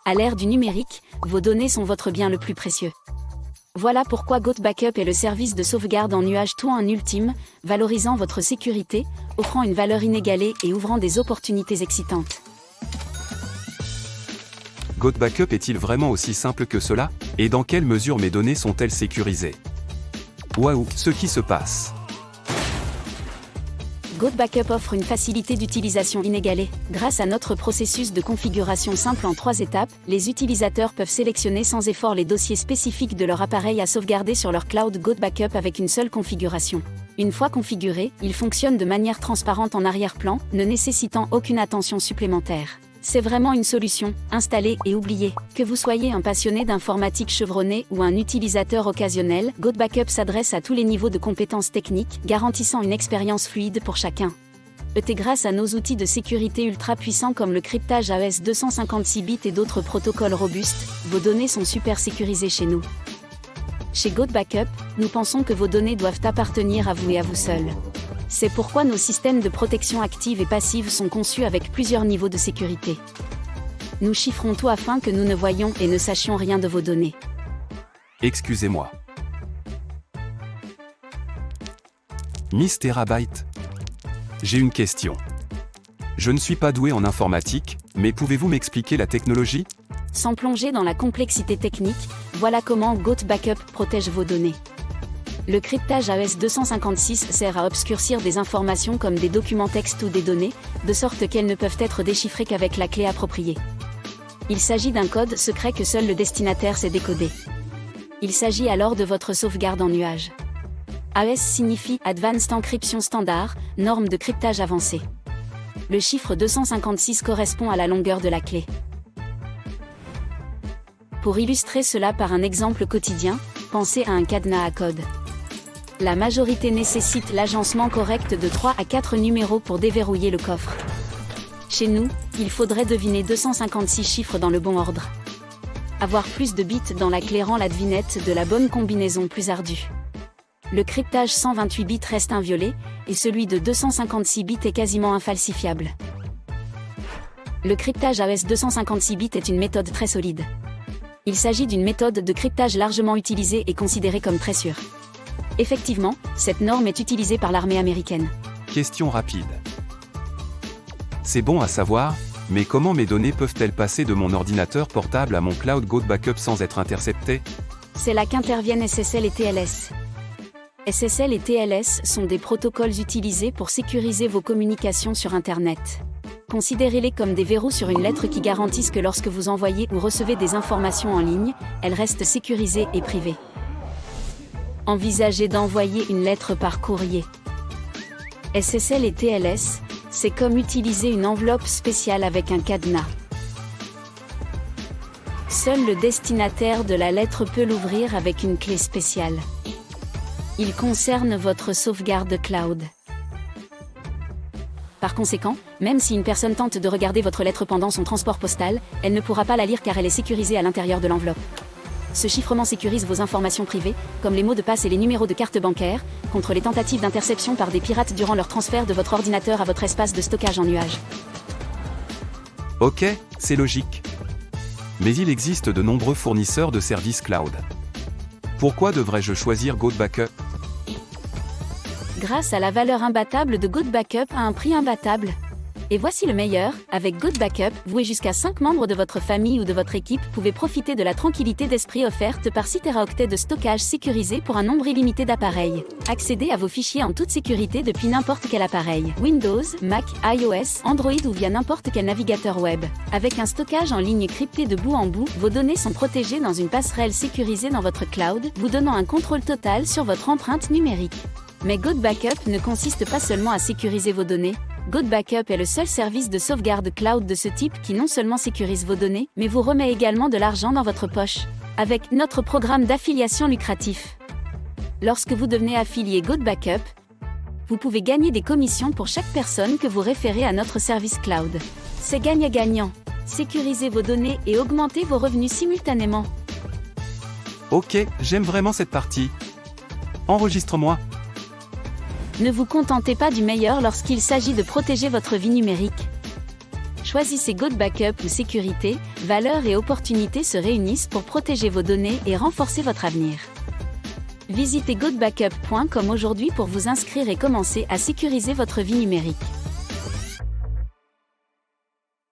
À l'ère du numérique, vos données sont votre bien le plus précieux. Voilà pourquoi GoToBackup est le service de sauvegarde en nuage tout en ultime, valorisant votre sécurité, offrant une valeur inégalée et ouvrant des opportunités excitantes. GoToBackup est-il vraiment aussi simple que cela? Et dans quelle mesure mes données sont-elles sécurisées? Waouh, ce qui se passe! GoToBackup offre une facilité d'utilisation inégalée. Grâce à notre processus de configuration simple en 3 étapes, les utilisateurs peuvent sélectionner sans effort les dossiers spécifiques de leur appareil à sauvegarder sur leur cloud GoToBackup avec une seule configuration. Une fois configuré, il fonctionne de manière transparente en arrière-plan, ne nécessitant aucune attention supplémentaire. C'est vraiment une solution, installée et oubliée. Que vous soyez un passionné d'informatique chevronné ou un utilisateur occasionnel, GoToBackup s'adresse à tous les niveaux de compétences techniques, garantissant une expérience fluide pour chacun. Grâce à nos outils de sécurité ultra puissants comme le cryptage AES 256 bits et d'autres protocoles robustes, vos données sont super sécurisées chez nous. Chez GoToBackup, nous pensons que vos données doivent appartenir à vous et à vous seul. C'est pourquoi nos systèmes de protection active et passive sont conçus avec plusieurs niveaux de sécurité. Nous chiffrons tout afin que nous ne voyions et ne sachions rien de vos données. Excusez-moi. Miss Terabyte. J'ai une question. Je ne suis pas doué en informatique, mais pouvez-vous m'expliquer la technologie? Sans plonger dans la complexité technique, voilà comment GoToBackup protège vos données. Le cryptage AES 256 sert à obscurcir des informations comme des documents textes ou des données, de sorte qu'elles ne peuvent être déchiffrées qu'avec la clé appropriée. Il s'agit d'un code secret que seul le destinataire sait décoder. Il s'agit alors de votre sauvegarde en nuage. AES signifie Advanced Encryption Standard, norme de cryptage avancée. Le chiffre 256 correspond à la longueur de la clé. Pour illustrer cela par un exemple quotidien, pensez à un cadenas à code. La majorité nécessite l'agencement correct de 3 à 4 numéros pour déverrouiller le coffre. Chez nous, il faudrait deviner 256 chiffres dans le bon ordre. Avoir plus de bits dans la clé rend la devinette de la bonne combinaison plus ardue. Le cryptage 128 bits reste inviolé, et celui de 256 bits est quasiment infalsifiable. Le cryptage AES 256 bits est une méthode très solide. Il s'agit d'une méthode de cryptage largement utilisée et considérée comme très sûre. Effectivement, cette norme est utilisée par l'armée américaine. Question rapide. C'est bon à savoir, mais comment mes données peuvent-elles passer de mon ordinateur portable à mon cloud GoToBackup sans être interceptées? C'est là qu'interviennent SSL et TLS. SSL et TLS sont des protocoles utilisés pour sécuriser vos communications sur Internet. Considérez-les comme des verrous sur une lettre qui garantissent que lorsque vous envoyez ou recevez des informations en ligne, elles restent sécurisées et privées. Envisagez d'envoyer une lettre par courrier. SSL et TLS, c'est comme utiliser une enveloppe spéciale avec un cadenas. Seul le destinataire de la lettre peut l'ouvrir avec une clé spéciale. Il concerne votre sauvegarde cloud. Par conséquent, même si une personne tente de regarder votre lettre pendant son transport postal, elle ne pourra pas la lire car elle est sécurisée à l'intérieur de l'enveloppe. Ce chiffrement sécurise vos informations privées, comme les mots de passe et les numéros de carte bancaire, contre les tentatives d'interception par des pirates durant leur transfert de votre ordinateur à votre espace de stockage en nuage. Ok, c'est logique. Mais il existe de nombreux fournisseurs de services cloud. Pourquoi devrais-je choisir GoToBackup? Grâce à la valeur imbattable de GoToBackup à un prix imbattable. Et voici le meilleur, avec GoToBackup, vous et jusqu'à 5 membres de votre famille ou de votre équipe pouvez profiter de la tranquillité d'esprit offerte par 6 Teraoctets de stockage sécurisé pour un nombre illimité d'appareils. Accédez à vos fichiers en toute sécurité depuis n'importe quel appareil, Windows, Mac, iOS, Android ou via n'importe quel navigateur web. Avec un stockage en ligne crypté de bout en bout, vos données sont protégées dans une passerelle sécurisée dans votre cloud, vous donnant un contrôle total sur votre empreinte numérique. Mais GoToBackup ne consiste pas seulement à sécuriser vos données. GoToBackup est le seul service de sauvegarde cloud de ce type qui non seulement sécurise vos données, mais vous remet également de l'argent dans votre poche. Avec notre programme d'affiliation lucratif. Lorsque vous devenez affilié GoToBackup, vous pouvez gagner des commissions pour chaque personne que vous référez à notre service cloud. C'est gagnant-gagnant. Sécurisez vos données et augmentez vos revenus simultanément. Ok, j'aime vraiment cette partie. Enregistre-moi. Ne vous contentez pas du meilleur lorsqu'il s'agit de protéger votre vie numérique. Choisissez Good Backup où sécurité, valeurs et opportunités se réunissent pour protéger vos données et renforcer votre avenir. Visitez goodbackup.com aujourd'hui pour vous inscrire et commencer à sécuriser votre vie numérique.